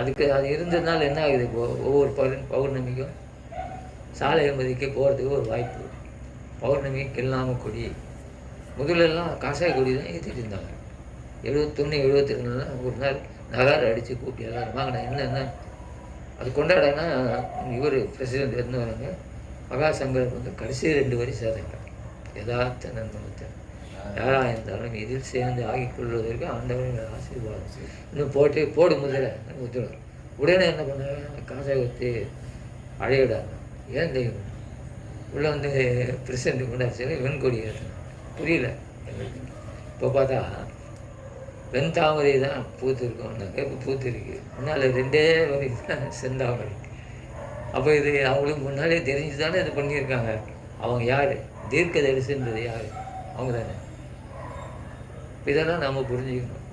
அதுக்கு அது இருந்ததுனால என்ன ஆகுது, இப்போது ஒவ்வொரு பௌர்ணமிக்கும் சாலை மதிக்க போகிறதுக்கு ஒரு வாய்ப்பு. பௌர்ணமி கில்லாம கொடி, முதலெல்லாம் காஷாய கொடி தான் ஏற்றிட்டு இருந்தாங்க. 71 72 ஒரு நாள் நகாரை அடித்து கூட்டி எல்லோரும் வாங்கினேன். என்னென்ன அது கொண்டாடனா இவர் பிரசிடென்ட் இருந்தவங்க மகாசங்கர் வந்து கடைசி 2 வரி சேர்ந்தாங்க. யதார்த்த நன்மத்தை யாராக இருந்தாலும் இதில் சேர்ந்து ஆகிக் கொள்வதற்கு ஆண்டவர்கள் ஆசீர்வாதம் இன்னும் போடு முதல்ல ஒத்துடும். உடனே என்ன பண்ணாங்க, காசாய் ஒத்து அழையிடாங்க. ஏன் தெய்வம் உள்ளே வந்து பிரசிடென்ட் கொண்டாச்சு வெண்கொடி ஏற்றணும். புரியல எங்களுக்கு. இப்போ பார்த்தா வெண்தாமரை தான் பூத்துருக்கோம்னாக்க இப்போ பூத்துருக்கு. முன்னால் 2 வரி தான் செந்தாமரை. அப்போ இது அவங்களுக்கு முன்னாலே தெரிஞ்சு தானே இது பண்ணியிருக்காங்க. அவங்க யார், தீர்க்க தரிசின்றது யார், அவங்க தானே. இதெல்லாம் நம்ம புரிஞ்சுக்கணும்.